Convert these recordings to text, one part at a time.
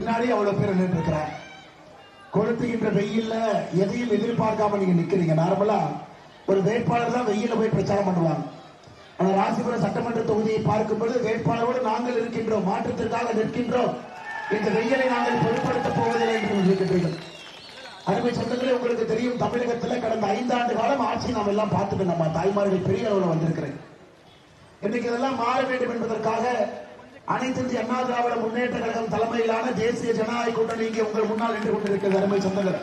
பின்னாடி அவ்வளவு பேர் நின்று இருக்கிறார். கொளுத்துகின்ற வெயில்ல எதையும் எதிர்பார்க்காம நீங்க நிக்கிறீங்க. நார்மலா ஒரு வேட்பாளர் தான் வெயில போய் பிரச்சாரம் பண்ணுவாங்க. ஆனா ராசிபுரம் சட்டமன்ற தொகுதியை பார்க்கும்போது வேட்பாளரோடு நாங்கள் இருக்கின்றோம், மாற்றத்திற்காக நிற்கின்றோம், இந்த வெயிலை நாங்கள் பொருட்படுத்த போவதில்லை என்று இருக்கின்றீர்கள். அருமை சொந்தங்களே, உங்களுக்கு தெரியும், தமிழகத்தில் கடந்த 5 ஆண்டு காலம் ஆட்சி நாம் எல்லாம் பார்த்துட்டு நம்ம தாய்மார்கள் பெரிய அளவில் வந்திருக்கிறேன். இன்னைக்கு இதெல்லாம் மாற வேண்டும் என்பதற்காக அனைத்து இந்திய அண்ணா திராவிட முன்னேற்ற கழகம் தலைமையிலான தேசிய ஜனநாயக கூட்டணி இங்கே உங்கள் முன்னால் நின்று கொண்டிருக்கிறது. அருமை சொந்தங்கள்,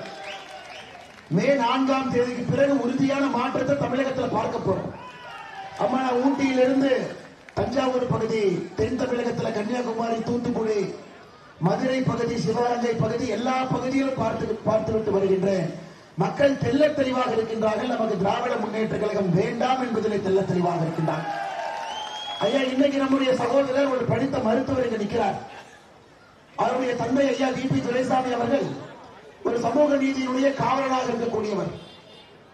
மே 4ஆம் தேதிக்கு பிறகு உறுதியான மாற்றத்தை தமிழகத்தில் பார்க்க போறோம். அம்மா, ஊட்டியிலிருந்து தஞ்சாவூர் பகுதி, தென் தமிழகத்தில் கன்னியாகுமரி, தூத்துக்குடி, மதுரை பகுதி, சிவகங்கை பகுதி, எல்லா பகுதியிலும் பார்த்துவிட்டு வருகின்றேன். மக்கள் தெல்ல தெளிவாக இருக்கின்றார்கள். நமக்கு திராவிட முன்னேற்ற கழகம் வேண்டாம் என்பதிலே தெல்ல தெளிவாக இருக்கின்றார்கள். ஐயா, இன்னைக்கு நம்முடைய சகோதரர் ஒரு படித்த மருத்துவர் இங்கு நிற்கிறார். அவருடைய தந்தை ஐயா வி.பி. துரைசாமி அவர்கள் ஒரு சமூக நீதியினுடைய காவலராக இருக்கக்கூடியவர்.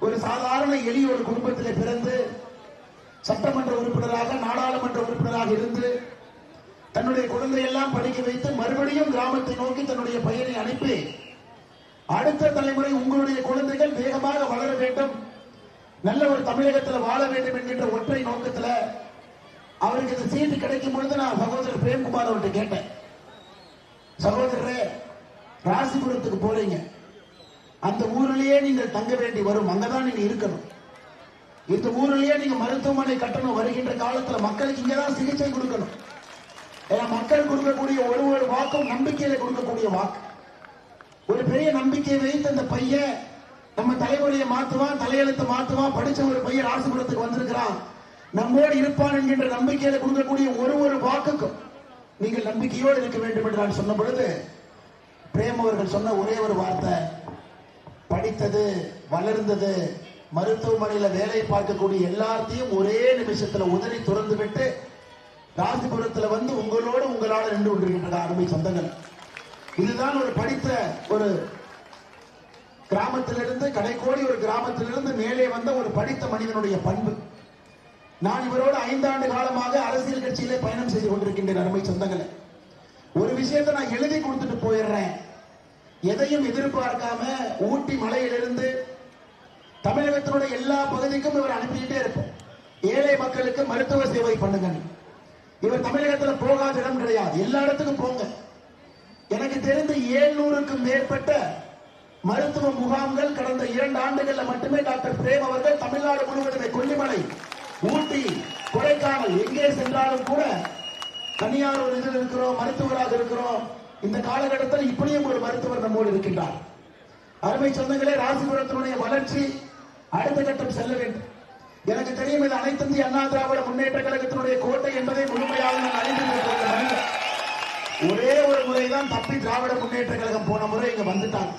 ஒரு சாதாரண எளிய ஒரு குடும்பத்திலே பிறந்து சட்டமன்ற உறுப்பினராக, நாடாளுமன்ற உறுப்பினராக இருந்து தன்னுடைய குழந்தையெல்லாம் படிக்க வைத்து மறுபடியும் கிராமத்தை நோக்கி தன்னுடைய பையனை அனுப்பி, அடுத்த தலைமுறை உங்களுடைய குழந்தைகள் வேகமாக வளர வேண்டும், நல்ல ஒரு தமிழகத்தில் வாழ வேண்டும் என்கின்ற ஒற்றை நோக்கத்தில் அவருக்கு இந்த சீட்டு கிடைக்கும் பொழுது நான் சகோதரர் பிரேம்குமார் அவர்கிட்ட கேட்டேன், சகோதரரே, ராசிபுரத்துக்கு போறீங்க, அந்த ஊரிலேயே நீங்கள் தங்க வேண்டி வரும், அங்கதான் நீங்க இருக்கணும், இந்த ஊரிலேயே நீங்க மருத்துவமனை கட்டணம், வருகின்ற காலத்தில் மக்களுக்கு இங்கதான் சிகிச்சை கொடுக்கணும். ஏன்னா மக்கள் கொடுக்கக்கூடிய ஒரு வாக்கும் நம்பிக்கையில கொடுக்கக்கூடிய வாக்கு. ஒரு பெரிய நம்பிக்கையை வைத்து அந்த பையன் நம்ம தலைமுறையை மாத்துவான், தலையெழுத்து மாத்துவான், படிச்ச ஒரு பையன் ராசிபுரத்துக்கு வந்திருக்கிறான், நம்மோடு இருப்பான் என்கின்ற நம்பிக்கையில கொடுக்கக்கூடிய ஒரு வாக்குக்கும் நீங்கள் நம்பிக்கையோடு இருக்க வேண்டும் என்று நான் சொன்ன பொழுது பிரேம் அவர்கள் சொன்ன ஒரே ஒரு வார்த்தை, படித்தது, வளர்ந்தது, மருத்துவமனையில வேலை பார்க்கக்கூடிய எல்லாத்தையும் ஒரே நிமிஷத்துல உதறி துறந்து விட்டு ராசிபுரத்தில் வந்து உங்களோடு உங்களால் நின்று கொண்டிருக்கின்ற அருமை சொந்தங்கள். இதுதான் ஒரு படித்த ஒரு கிராமத்திலிருந்து, கடைக்கோடி ஒரு கிராமத்திலிருந்து மேலே வந்த ஒரு படித்த மனிதனுடைய பண்பு. நான் இவரோடு 5 ஆண்டு காலமாக அரசியல் கட்சியிலே பயணம் செய்து கொண்டிருக்கின்றேன். அருமை சொந்தங்களை, ஒரு விஷயத்தை நான் எழுதி கொடுத்துட்டு போயிடுறேன், எதையும் எதிர்பார்க்காம ஊட்டி மலையிலிருந்து தமிழகத்தினுடைய எல்லா பகுதிக்கும் இவர் அனுப்பிக்கிட்டே இருப்போம். ஏழை மக்களுக்கு மருத்துவ சேவை பண்ணுங்க. இவர் தமிழகத்தில் போகாத இடம் கிடையாது, எல்லா இடத்துக்கும் போங்க. எனக்கு தெரிந்து 700க்கும் மேற்பட்ட மருத்துவ முகாம்கள் கடந்த 2 ஆண்டுகள்ல மட்டுமே டாக்டர் பிரேம் அவர்கள் தமிழ்நாடு முழுவதுமே, கொல்லிமலை, ஊட்டி, கொடைக்கானல், எங்கே சென்றாலும் கூட தனியார் ஒரு இதில் இருக்கிறோம், மருத்துவராக இருக்கிறோம். இந்த காலகட்டத்தில் இப்படியும் ஒரு மருத்துவர் நம்மோடு இருக்கின்றார். அருமை சொந்தங்களே, ராசிபுரத்தினுடைய வளர்ச்சி அடுத்த கட்டம் செல்ல வேண்டும். எனக்கு தெரியும், இது அனைத்து இந்திய அண்ணா திராவிட முன்னேற்ற கழகத்தினுடைய கோட்டை என்பதை முழுமையாக நான் அறிந்து ஒரே ஒரு முறைதான் தப்பி திராவிட முன்னேற்ற கழகம் போன முறை இங்க வந்துட்டாங்க.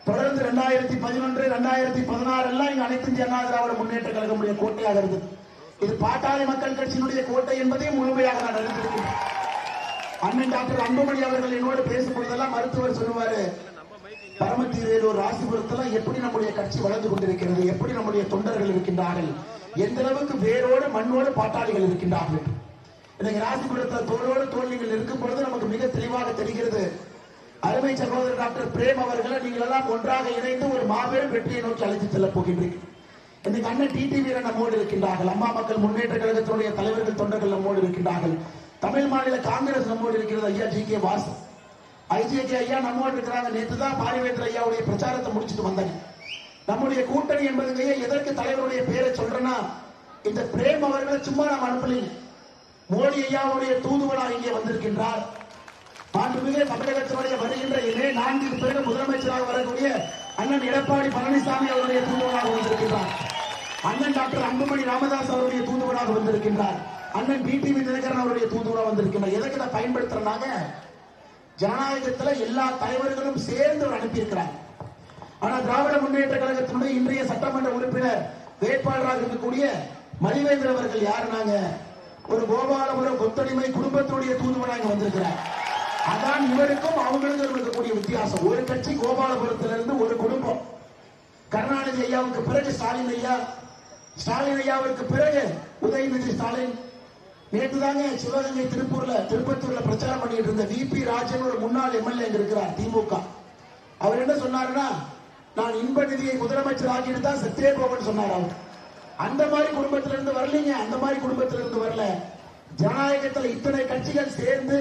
தொடர்ந்து 2011, 2016 எல்லாம் இங்க அனைத்து இந்திய அண்ணா திராவிட முன்னேற்ற கழகமுடைய கோட்டையாக இருந்தது. இது பாட்டாளி மக்கள் கட்சியினுடைய கோட்டை என்பதையும் முழுமையாக நான் அறிந்திருக்கிறேன். அண்ணன் டாக்டர் அன்புமணி அவர்கள் என்னோடு பேசும் பொழுதெல்லாம் மருத்துவர் சொல்லுவாரு, பரமத்தி வேலூர், ராசிபுரத்தில் எப்படி நம்முடைய கட்சி வளர்ந்து கொண்டிருக்கிறது, எப்படி நம்முடைய தொண்டர்கள் இருக்கின்றார்கள், எந்த அளவுக்கு வேரோடு மண்ணோடு பாட்டாளிகள் இருக்கின்றார்கள். இன்னைக்கு ராசிபுரத்தில் தோளோடு தோல் நீங்கள் இருக்கும் பொழுது நமக்கு மிக தெளிவாக தெரிகிறது. அருமை சகோதரர் டாக்டர் பிரேம் அவர்களை நீங்கள் எல்லாம் ஒன்றாக இணைந்து ஒரு மாபெரும் வெற்றியை நோக்கி அழைத்து செல்ல போகின்றீர்கள். இன்னைக்கு அண்ணன் டிடி வீரன் நம்மோடு இருக்கின்றார்கள், அம்மா மக்கள் முன்னேற்ற கழகத்தினுடைய தலைவர்கள், தொண்டர்கள் நம்மோடு இருக்கின்றார்கள், தமிழ் மாநில காங்கிரஸ் நம்மோடு இருக்கிறது, ஐயா ஜி.கே. வாசு, ஐஜேகே ஐயா நம்மோடு இருக்கிறாங்க. நேற்று தான் பாரிவேந்தர் ஐயாவுடைய பிரச்சாரத்தை முடிச்சுட்டு வந்தாங்க. நம்முடைய கூட்டணி என்பதுங்க, எதற்கு தலைவருடைய பெயரை சொல்றேன்னா, இந்த பிரேம் அவர்களை சும்மா நாம் அனுப்பலீங்க. மோடி ஐயாவுடைய தூதுவராக இங்கே வந்திருக்கின்றார். மாண்புமிகு தமிழகத்தினுடைய வருகின்ற மே 4க்கு பிறகு முதலமைச்சராக வரக்கூடிய அண்ணன் எடப்பாடி பழனிசாமி அவருடைய தூதுவராக வந்திருக்கின்றார். அண்ணன் டாக்டர் அன்புமணி ராமதாஸ் அவருடைய தூதுவராக வந்திருக்கின்றார். அண்ணன் டிடிவி தினகரன் அவருடைய தூதுவராக வந்திருக்கின்றார். எதற்கு இதை பயன்படுத்துறாங்க? ஜனநாயகத்தில் எல்லா தலைவர்களும் சேர்ந்து அனுப்பியிருக்கிறார். ஆனா திராவிட முன்னேற்ற கழகத்தினுடைய இன்றைய சட்டமன்ற உறுப்பினர் வேட்பாளராக இருக்கக்கூடிய மணிவேந்தர் அவர்கள் யாருனாங்க, ஒரு கோபாலபுரம் கொத்தடிமை குடும்பத்துடைய தூதுவராக வந்திருக்கிறார். அதான் இவருக்கும் அவங்களுக்கும் இருக்கக்கூடிய வித்தியாசம். ஒரு கட்சி கோபாலபுரத்திலிருந்து ஒரு குடும்பம், கருணாநிதி ஐயாவுக்கு பிறகு ஸ்டாலின் ஐயா, ஸ்டாலின் ஐயாவுக்கு பிறகு உதயநிதி ஸ்டாலின், நேற்று தாங்க சிவகங்கை திருப்பத்தூர்ல பிரச்சாரம் பண்ணிட்டு இருந்த விபி ராஜன் ஒரு முன்னாள் எம்எல்ஏ இருக்கிறார் திமுக. அவர் என்ன சொன்னாருன்னா, நான் இன்ப நிதியை முதலமைச்சர் ஆக்கிட்டு தான் செத்தே போவன்னு சொன்னார். அவர் அந்த மாதிரி குடும்பத்திலிருந்து வரலீங்க, அந்த மாதிரி குடும்பத்திலிருந்து வரல. ஜனநாயகத்தில் இத்தனை கட்சிகள் சேர்ந்து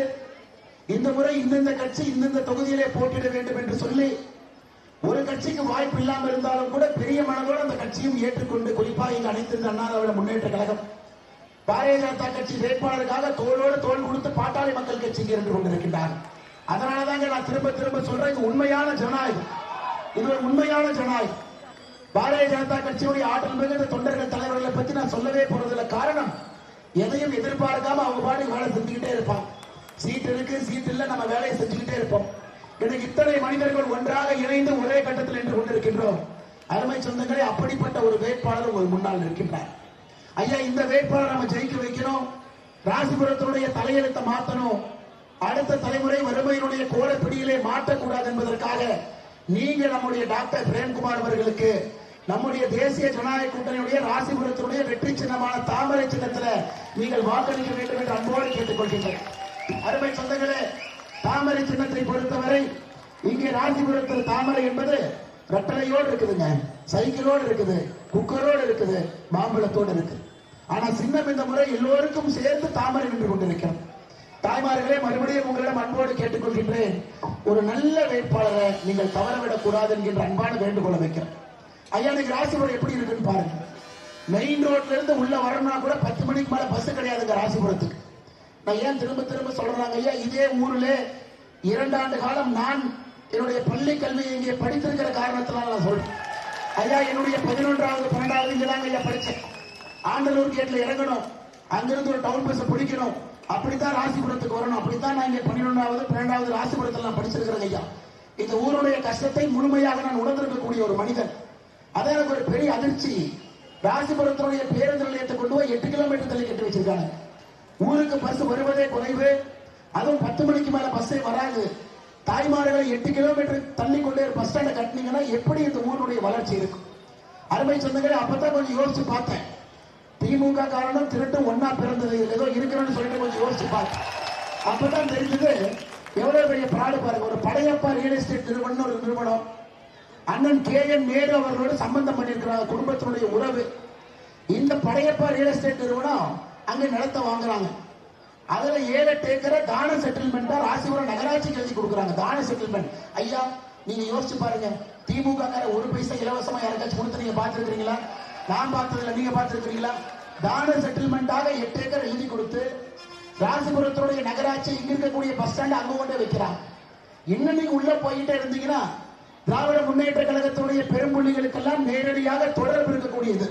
இந்த முறை இந்தந்த கட்சி இந்தந்த தொகுதியிலே போட்டியிட வேண்டும் என்று சொல்லி ஒரு கட்சிக்கு வாய்ப்பு இல்லாமல் இருந்தாலும் கூட பெரிய மனதோடு அந்த கட்சியும் ஏற்றுக்கொண்டு, குறிப்பாக இங்கு அனைத்து அண்ணா திராவிட முன்னேற்ற கழகம் பாரதிய ஜனதா கட்சி வேட்பாளருக்காக தோளோடு தோள் கொடுத்து பாட்டாளி மக்கள் கட்சிக்கு இருந்து கொண்டிருக்கின்றார். அதனாலதாங்க நான் திரும்ப திரும்ப சொல்றேன், இது உண்மையான ஜனநாயகம், இது ஒரு உண்மையான ஜனநாயகம். பாரதிய ஜனதா கட்சியுடைய ஆற்றல் மிகுந்த தொண்டர்கள் தலைவர்களை பத்தி நான் சொல்லவே போறதில்லை. காரணம், எதையும் எதிர்பார்க்காம அவங்க பாடி வேலை செஞ்சுக்கிட்டே இருப்பாங்க. சீட் இருக்கு, சீட் இல்ல, நம்ம வேலையை செஞ்சுக்கிட்டே இருப்போம். எனக்கு இத்தனை மனிதர்கள் ஒன்றாக இணைந்து ஒரே கட்டத்தில் நின்று கொண்டிருக்கின்றோம். அருமை சொந்தங்களே, அப்படிப்பட்ட ஒரு வேட்பாளர் உங்கள் முன்னால் இருக்கின்றார். ஐயா, இந்த வேட்பாளர் நம்ம ஜெயிக்க வைக்கணும், ராசிபுரத்தினுடைய தலையெழுத்தை மாற்றணும், அடுத்த தலைமுறை வறுமையினுடைய கோலப்பிடியிலே மாற்றக்கூடாது என்பதற்காக நீங்க நம்முடைய டாக்டர் பிரேம்குமார் அவர்களுக்கு நம்முடைய தேசிய ஜனநாயக கூட்டணியுடைய ராசிபுரத்தினுடைய வெற்றி சின்னமான தாமரை சின்னத்தில் நீங்கள் வாக்களிக்க வேண்டும் என்று அன்போடு கேட்டுக் கொள்கின்றேன். அருமை சொந்தங்களே, தாமரை சின்னத்தை பொறுத்தவரை இங்கே ராசிபுரத்தில் தாமரை என்பது ரெட்டலையோடு இருக்குதுங்க, சைக்கிளோடு இருக்குது, குக்கரோடு இருக்குது, மாம்பழத்தோடு இருக்கு. ஆனா சின்னம் இந்த முறை எல்லோருக்கும் சேர்த்து தாமரை நின்று கொண்டிருக்கிறோம். தாய்மார்களே, மறுபடியும் உங்களிடம் அன்போடு கேட்டுக்கொள்கின்றேன், ஒரு நல்ல வேட்பாளரை நீங்கள் தவறவிடக் கூடாது என்கின்ற அன்பான வேண்டுகோளை வைக்கிறேன். ஐயா, இன்னைக்கு ராசிபுரம் எப்படி இருக்குன்னு பாருங்க. மெயின் ரோட்ல இருந்து உள்ள வரணும்னா கூட 10 மணிக்கு மேல பஸ் கிடையாதுங்க ராசிபுரத்துக்கு. நான் ஏன் திரும்ப திரும்ப சொல்றாங்க, ஐயா இதே ஊர்ல 2 ஆண்டு காலம் நான் என்னுடைய பள்ளி கல்வியை இங்கே படித்திருக்கிற காரணத்தினால நான் சொல்றேன். ஐயா, என்னுடைய 11வது 12வது இங்கதாங்க ஐயா படிச்சேன். ஆண்டலூர் கேட்ல இறங்கணும், அங்கிருந்து ஒரு டவுன் பஸ் பிடிக்கணும், அப்படித்தான் ராசிபுரத்துக்கு வரணும். அப்படித்தான் நான் இங்க 11வது 12வது ராசிபுரத்தில் நான் படிச்சிருக்கிறேன். ஐயா, இந்த ஊருடைய கஷ்டத்தை முழுமையாக நான் உணர்ந்திருக்கக்கூடிய ஒரு மனிதன். அதான் எனக்கு ஒரு பெரிய அதிர்ச்சி. ராசிபுரத்தினுடைய பேருந்து நிலையத்தை கொண்டு போய் 8 கிலோமீட்டர் தள்ளி கட்டி வச்சிருக்காங்க. ஊருக்கு பஸ் வருவதே குறைவு, அதுவும் 10 மணிக்கு மேல பஸ்ஸே வராது. தாய்மார்களை 8 கிலோமீட்டர் தள்ளி கொண்டே பஸ் ஸ்டாண்டை கட்டினீங்கன்னா எப்படி இந்த ஊருடைய வளர்ச்சி இருக்கும்? அருமை சொந்தங்களே, அப்பதான் கொஞ்சம் யோசிச்சு பார்த்தேன். திமுக காரணம் திருட்டும் ஒன்னா பிறந்தது, ஏதோ இருக்கிறோன்னு சொல்லிட்டு கொஞ்சம் யோசிச்சு பார்த்தேன். அப்பதான் தெரிஞ்சது எவ்வளவு பெரிய பிராடு பாருங்க. ஒரு படையப்பா ரியல் எஸ்டேட் நிறுவனம், ஒரு நிறுவனம் அண்ணன் KN நேரு அவர்களோடு சம்பந்தம் பண்ணியிருக்கிறாங்க, குடும்பத்தினுடைய உறவு. இந்த படையப்பா ரியல் எஸ்டேட் நிறுவனம் அங்க நிலத்தை வாங்குறாங்க. அதுல 7-8 ஏக்கரை தான செட்டில்மெண்டா ராசிபுரம் நகராட்சிக்கு எழுதி கொடுக்குறாங்க. தான செட்டில்மெண்ட். ஐயா, நீங்க யோசிச்சு பாருங்க, திமுக ஒரு பைசா இலவசமா யாருக்காச்சும் கொடுத்து நீங்க பாத்துருக்கீங்களா? நான் பார்த்ததுல நீங்க பார்த்திருக்கிறீங்களா? தான செட்டில்மெண்டாக 8 ஏக்கர் எழுதி கொடுத்து ராசிபுரத்தினுடைய நகராட்சி இங்க இருக்கக்கூடிய பஸ் ஸ்டாண்ட் அங்க கொண்டே வைக்கிறாங்க. இன்னும் நீங்க உள்ள போயிட்டே இருந்தீங்கன்னா திராவிட முன்னேற்ற கழகத்தினுடைய பெரும்புள்ளிகளுக்கெல்லாம் நேரடியாக தொடர்பு இருக்கக்கூடியது.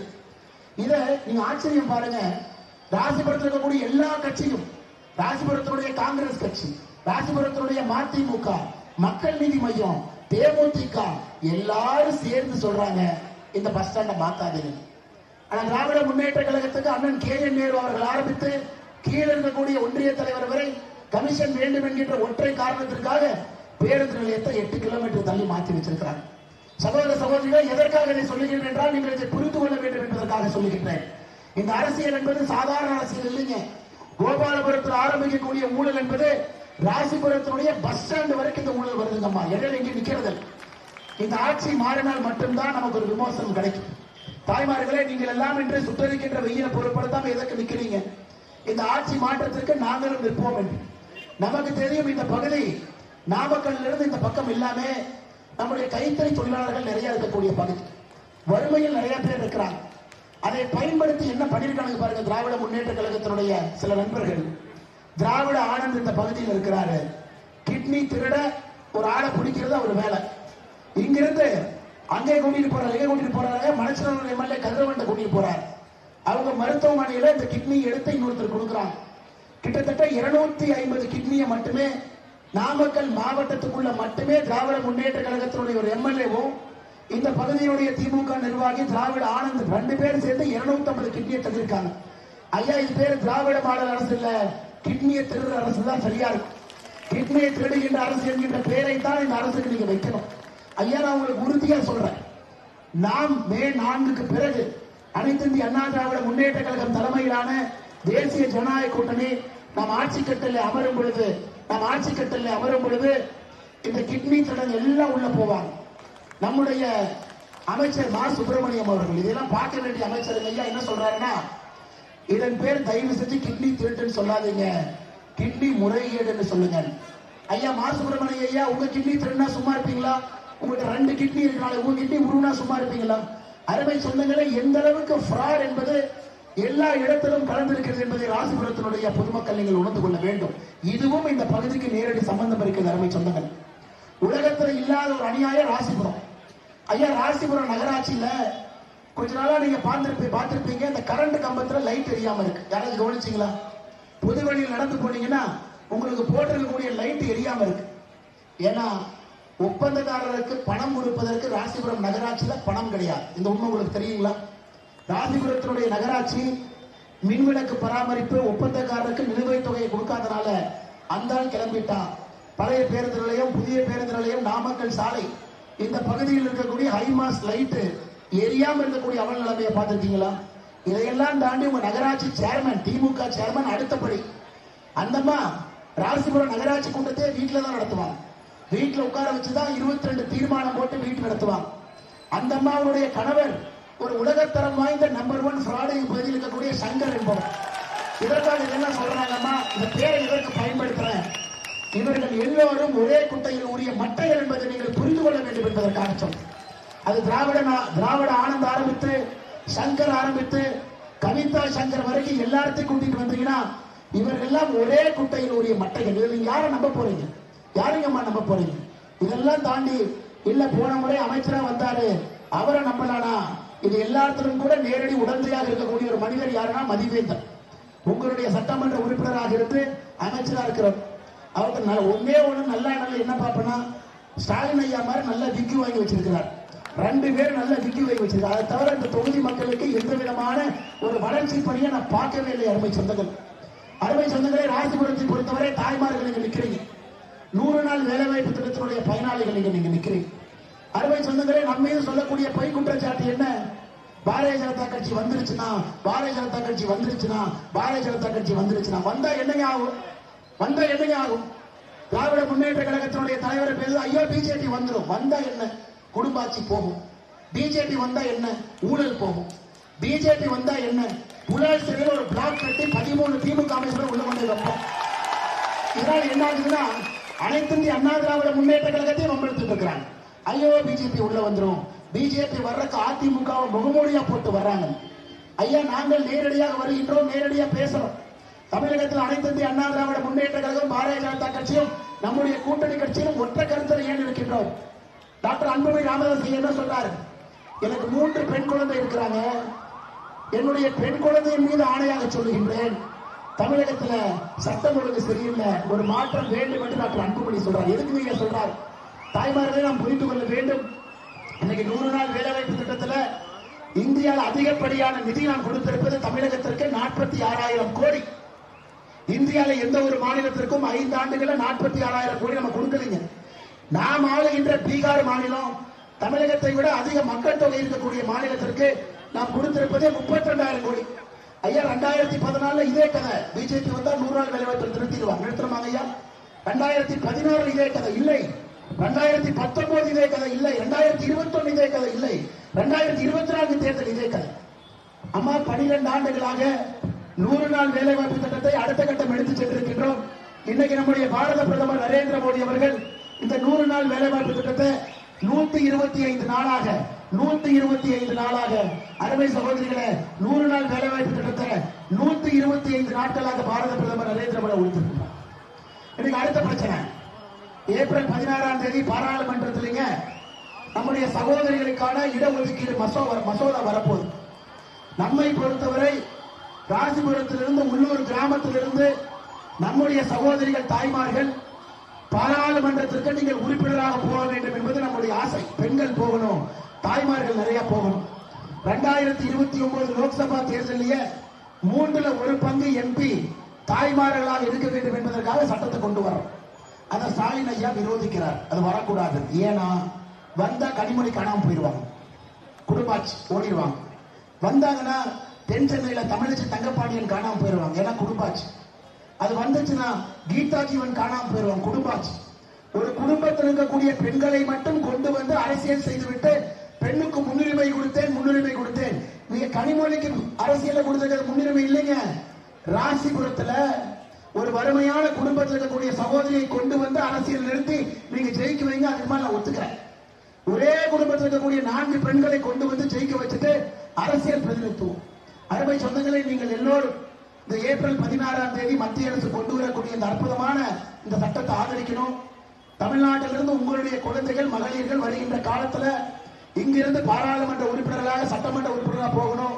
இத நீங்க ஆச்சரியம் பாருங்க. ராசிபுரத்தில் இருக்கக்கூடிய எல்லா கட்சியும், ராசிபுரத்தினுடைய காங்கிரஸ் கட்சி, ராசிபுரத்தினுடைய மதிமுக, மக்கள் நீதி மையம், தேமுதிக எல்லாரும் சேர்ந்து சொல்றாங்க இந்த பஸ் ஸ்டாண்டை மாத்தாதீங்க. ஆனா திராவிட முன்னேற்ற கழகத்துக்கு அண்ணன் KN நேரு அவர்கள் ஆரம்பித்து கீழே இருக்கக்கூடிய ஒன்றிய தலைவர் வரை கமிஷன் வேண்டும் என்கின்ற ஒற்றை காரணத்திற்காக பேருந்து நிலையத்தை 8 கிலோமீட்டர் தள்ளி மாற்றி வச்சிருக்கிறார். சகோதர சகோதரிகள், எதற்காக இதை சொல்லுகிறேன் என்றால் நீங்கள் இதை புரிந்து கொள்ள வேண்டும் என்பதற்காக சொல்லுகின்றேன். இந்த அரசியல் என்பது சாதாரண அரசியல் இல்லைங்க. கோபாலபுரத்தில் ஆரம்பிக்கக்கூடிய ஊழல் என்பது ராசிபுரத்தினுடைய பஸ் ஸ்டாண்ட் வரைக்கும் இந்த ஊழல் வருதுங்கம்மா. இடையில இங்கே நிக்கிறது. இந்த ஆட்சி மாறினால் மட்டும்தான் நமக்கு ஒரு விமோசனம் கிடைக்கும். தாய்மார்களே, நீங்கள் எல்லாம் இன்று சுட்டரிக்கின்ற வெயிலை பொருட்படுத்தாம எதற்கு நிக்கிறீங்க? இந்த ஆட்சி மாற்றத்திற்கு நாங்களும் நிற்போம் என்று நமக்கு தெரியும். இந்த பகுதி நாமக்கல்ல இருந்து இந்த பக்கம் இல்லாம நம்முடைய கைத்தறி தொழிலாளர்கள் நிறைய இருக்கக்கூடிய பகுதி, வறுமையில் நிறைய பேர் இருக்கிறாங்க. அதை பயன்படுத்தி என்ன பண்ணிருக்காங்க பாருங்க. திராவிட முன்னேற்ற கழகத்தினுடைய சில நண்பர்கள், திராவிட ஆனந்த் இந்த பகுதியில் இருக்கிறாரு. கிட்னி திருட ஒரு ஆளை பிடிக்கிறது அவர் வேலை. இங்கிருந்து அங்கே கூட்டிட்டு போறாரு, எங்க கூட்டிட்டு போறாரு, மனசனூர் MLA கதிரவண்ட கூட்டிட்டு போறாரு. அவங்க மருத்துவமனையில இந்த கிட்னி எடுத்து இன்னொருத்தர் கொடுக்குறாங்க. கிட்டத்தட்ட 250 கிட்னியை மட்டுமே நாமக்கல் மாவட்டத்துக்குள்ள மட்டுமே திராவிட முன்னேற்ற கழகத்தினுடைய ஒரு MLAவும் இந்த பகுதியுடைய திமுக நிர்வாகி திராவிட ஆனந்த் 2 பேரும் சேர்ந்து 250 கிட்னியை தந்திருக்காங்க. ஐயா, இது பேரு திராவிட மாடல் அரசு இல்ல, கிட்னியை திருடுற அரசு தான் சரியா இருக்கும். கிட்னியை திருடுகின்ற அரசு என்கின்ற பெயரை தான் இந்த அரசுக்கு நீங்க வைக்கணும். ஐயா, நான் உங்களுக்கு உறுதியா சொல்றேன், நாம் மே 4க்கு பிறகு அனைத்து இந்திய அண்ணா திராவிட முன்னேற்ற கழகம் தலைமையிலான தேசிய ஜனநாயக கூட்டணி நாம் ஆட்சி கட்டளை அமரும் பொழுது இந்த கிட்னி திட்டம் எல்லாம் உள்ள போவாங்க. நம்முடைய அமைச்சர் மா சுப்பிரமணியம் அவர்கள் இதெல்லாம் பார்க்க வேண்டிய அமைச்சர் ஐயா என்ன சொல்றாருன்னா, இதன் பேர் தயவு செஞ்சு கிட்னி திருட்டுன்னு சொல்லாதீங்க, கிட்னி முறைகேடுன்னு சொல்லுங்க. ஐயா மா சுப்பிரமணியம் ஐயா, உங்க கிட்னி திருடுனா சும்மா இருப்பீங்களா? உங்கள்கிட்ட 2 கிட்னி இருக்கனால உங்க கிட்னி உருவனா சும்மா இருப்பீங்களா? அருமை சொந்தங்களே, எந்த அளவுக்கு ஃப்ராட் என்பது எல்லா இடத்திலும் கலந்திருக்கிறது என்பதை ராசிபுரத்தினுடைய பொதுமக்கள் நீங்கள் உணர்ந்து கொள்ள வேண்டும். இதுவும் இந்த பகுதிக்கு நேரடி சம்பந்தம் இருக்கிறது. அருமை சொந்தங்கள், உலகத்தில் இல்லாத ஒரு அநியாயம் ராசிபுரம். ஐயா ராசிபுரம் நகராட்சியில கொஞ்ச நாளா நீங்க பார்த்திருப்பீங்க, இந்த கரண்ட் கம்பத்துல லைட் எரியாம இருக்கு. யாராவது கவனிச்சீங்களா? பொது வழியில் நடந்து போனீங்கன்னா உங்களுக்கு போட்டிருக்கக்கூடிய லைட் எரியாம இருக்கு. ஏன்னா ஒப்பந்ததாரருக்கு பணம் கொடுப்பதற்கு ராசிபுரம் நகராட்சியில பணம் கிடையாது. இந்த உண்மை உங்களுக்கு தெரியுங்களா? ராசிபுரத்தினுடைய நகராட்சி மின்விளக்கு பராமரிப்பு ஒப்பந்தக்காரருக்கு நிலுவைத் தொகையை கொடுக்காதனால அந்த கிளம்பிட்டான். பழைய பேருந்து நிலையம், புதிய பேருந்து நிலையம், நாமக்கல் சாலை, இந்த பகுதியில் இருக்கக்கூடிய ஹைமாஸ் லைட்டு எரியாம இருக்கக்கூடிய அவல் நிலைமையை பார்த்திருக்கீங்களா? இதையெல்லாம் தாண்டி உங்க நகராட்சி சேர்மன், திமுக சேர்மன் அடுத்தபடி அந்தம்மா ராசிபுரம் நகராட்சி கூட்டத்தை வீட்டில தான் நடத்துவாங்க. வீட்டில் உட்கார வச்சுதான் 22 தீர்மானம் போட்டு வீட்டு நடத்துவாங்க. அந்த அம்மாவுடைய கணவர் ஒரு உலகத்தரம் வாய்ந்த நம்பர் 1 ஃப்ராடு பகுதியில் இருக்கக்கூடிய சங்கர் என்பவர். இதற்காக இதெல்லாம் சொல்றாங்கம்மா, இந்த பேரை இதற்கு பயன்படுத்துறேன். இவர்கள் எல்லோரும் ஒரே குட்டையில் உரிய மட்டைகள் என்பதை நீங்கள் புரிந்து கொள்ள வேண்டும் என்பதற்காக சொல்றேன். அது திராவிட ஆனந்த் ஆரம்பித்து, சங்கர் ஆரம்பித்து, கவிதா சங்கர் வரைக்கும் எல்லாத்தையும் கூட்டிட்டு வந்தீங்கன்னா இவர்கள் எல்லாம் ஒரே குட்டையில் உரிய மட்டைகள். இதில் நீங்க யாரை நம்ப போறீங்க? யாரையம்மா நம்ப போறீங்க? இதெல்லாம் தாண்டி இல்ல போன முறை அமைச்சரா வந்தாரு அவரை நம்பலானா? இது எல்லாத்திலும் கூட நேரடி உடந்தையாக இருக்கக்கூடிய ஒரு மனிதர் யாருன்னா மதிவேந்தன். உங்களுடைய சட்டமன்ற உறுப்பினராக இருந்து அமைச்சரா இருக்கிறார். அவருக்கு ஒன்னே நல்ல என்ன பார்ப்பனா, ஸ்டாலின் ஐயா மாதிரி நல்ல விக்கி வாங்கி வச்சிருக்கிறார். 2 பேர் நல்ல விக்கி வாங்கி வச்சிருக்காரு. அதை தவிர இந்த தொகுதி மக்களுக்கு எந்த விதமான ஒரு வளர்ச்சி பணியை நான் பார்க்கவே இல்லை. அருமை சொந்தங்களே, ராசிபுரத்தை பொறுத்தவரை தாய்மார்கள் நீங்க நிக்கிறீங்க. 100 நாள் வேலைவாய்ப்பு திட்டத்தினுடைய பயனாளிகள் நீங்க நிக்கிறீங்க. அருமை சொந்தங்களே, நம்ம மீது சொல்லக்கூடிய பொய் குற்றச்சாட்டு என்ன? பாரதிய ஜனதா கட்சி வந்துருச்சுன்னா வந்தா என்னங்க ஆகும்? திராவிட முன்னேற்ற கழகத்தினுடைய தலைவர் பேரு ஐயோ பிஜேபி வந்துடும். வந்தா என்ன? குடும்பாட்சி போகும். பிஜேபி வந்தா என்ன? ஊழல் போகும். பிஜேபி வந்தா என்ன? புலால் சிறையில் ஒரு பிளாக் கட்டி 13 திமுக அமைச்சர்கள் உள்ள கொண்டு வைப்போம். இதனால என்ன ஆகுதுன்னா, அனைத்து இந்திய அண்ணா திராவிட முன்னேற்ற கழகத்தையும் வம்பெடுத்துட்டு இருக்கிறாங்க. ஐயோ பிஜேபி உள்ள வந்துடும், பிஜேபி வர்றதுக்கு அதிமுக முகமூடியா போட்டு வர்றாங்க. ஐயா நாங்கள் நேரடியாக வருகின்றோம், நேரடியா பேசுறோம். தமிழகத்தில் அனைத்து இந்திய அண்ணா திராவிட முன்னேற்ற கழகம், பாரதிய ஜனதா கட்சியும் நம்முடைய கூட்டணி கட்சியும் ஒற்றை கருத்தில் ஏன் இருக்கின்றோம்? டாக்டர் அன்புமணி ராமதாஸ் என்ன சொல்றாரு? எனக்கு 3 பெண் குழந்தை இருக்கிறாங்க. என்னுடைய பெண் குழந்தையின் மீது ஆணையாக சொல்லுகின்றேன், தமிழகத்துல சட்டம் ஒழுங்கு சரியில்லை, ஒரு மாற்றம் வேண்டும் என்று டாக்டர் அன்புமணி சொல்றார். எதுக்கு நீங்க சொல்றாரு? தாய்மார்களை நாம் புரிந்து கொள்ள வேண்டும். இன்னைக்கு 100 நாள் வேலைவாய்ப்பு திட்டத்துல இந்தியாவில் அதிகப்படியான நிதி நாம் கொடுத்திருப்பது தமிழகத்திற்கு 46,000 கோடி. இந்தியாவில் எந்த ஒரு மாநிலத்திற்கும் 5 ஆண்டுகள 46,000 கோடி நம்ம கொடுக்கலீங்க. நாம் ஆளுகின்ற பீகார் மாநிலம் தமிழகத்தை விட அதிக மக்கள் தொகை இருக்கக்கூடிய மாநிலத்திற்கு நாம் கொடுத்திருப்பதே 32,000 கோடி. ஐயா 2014 இதே கதை, பிஜேபி வந்தா 100 நாள் வேலைவாய்ப்பு நிறுத்திடுவாங்க ஐயா. 2016 இதே கதை இல்லை, 2019 இதே கதை இல்லை, 2021 இதே கதை இல்லை, 2024 தேர்தல் இதே கதை. அம்மா 12 ஆண்டுகளாக 100 நாள் வேலைவாய்ப்பு திட்டத்தை அடுத்த கட்டம் எடுத்துச் சென்றிருக்கின்றோம். இன்னைக்கு நம்முடைய பாரத பிரதமர் நரேந்திர மோடி அவர்கள் இந்த 100 நாள் வேலைவாய்ப்பு திட்டத்தை 125 நாளாக அருமை சகோதரிகளே, 100 நாள் வேலைவாய்ப்பு திட்டத்தை 125 நாட்களாக பாரத பிரதமர் நரேந்திர மோடி ஒழித்திருக்கிறார். இன்னைக்கு அடுத்த பிரச்சனை, ஏப்ரல் 16ஆம் தேதி பாராளுமன்றத்திலேங்க நம்முடைய சகோதரிகளுக்கான இடஒதுக்கீடு மசோதா வரப்போகுது. நம்மை பொறுத்தவரை ராசிபுரத்திலிருந்து உள்ளூர் கிராமத்திலிருந்து நம்முடைய சகோதரிகள் தாய்மார்கள் பாராளுமன்றத்திற்கு நீங்கள் உறுப்பினராக போக வேண்டும் என்பது நம்முடைய ஆசை. பெண்கள் போகணும், தாய்மார்கள் நிறைய போகணும். 2029 லோக்சபா தேர்தலிலேயே 1/3 எம்பி தாய்மார்களாக இருக்க வேண்டும் என்பதற்காக சட்டத்தை கொண்டு வரோம். அதை ஸ்டாலின் ஐயா விரோதிக்கிறார். அது வரக்கூடாது. ஏன்னா வந்தா கனிமொழி காணாம போயிடுவாங்க, குடும்பாட்சி ஓடிடுவாங்க. வந்தாங்கன்னா தென் சென்னையில தமிழச்சி தங்கப்பாண்டியன் காணாம போயிருவாங்க, ஏன்னா குடும்பாச்சு. அது வந்துச்சுன்னா கீதா ஜீவன் காணாம போயிருவாங்க, குடும்பாச்சு. ஒரு குடும்பத்தில் இருக்கக்கூடிய பெண்களை மட்டும் கொண்டு வந்து அரசியல் செய்துவிட்டு பெண்ணுக்கு முன்னுரிமை கொடுத்தேன். நீங்க கனிமொழிக்கு அரசியல கொடுத்திருக்கிறது முன்னுரிமை இல்லைங்க. ராசிபுரத்துல ஒரு வறுமையான குடும்பத்தில் இருக்கக்கூடிய சகோதரியை கொண்டு வந்து அரசியல் நிறுத்தி நீங்க ஜெயிக்க வைங்க, அதுக்கு மேல நான் ஒத்துக்கிறேன். ஒரே குடும்பத்தில் இருக்கக்கூடிய 4 பெண்களை கொண்டு வந்து ஜெயிக்க வச்சுட்டு அரசியல் பிரதிநிதித்துவம். அருமை சொந்தங்களை, நீங்கள் எல்லோரும் இந்த ஏப்ரல் 16ஆம் தேதி மத்திய அரசு கொண்டு வரக்கூடிய இந்த அற்புதமான இந்த சட்டத்தை ஆதரிக்கணும். தமிழ்நாட்டிலிருந்து உங்களுடைய குழந்தைகள் மகளிர்கள் வருகின்ற காலத்துல இங்கிருந்து பாராளுமன்ற உறுப்பினர்களாக சட்டமன்ற உறுப்பினராக போகணும்.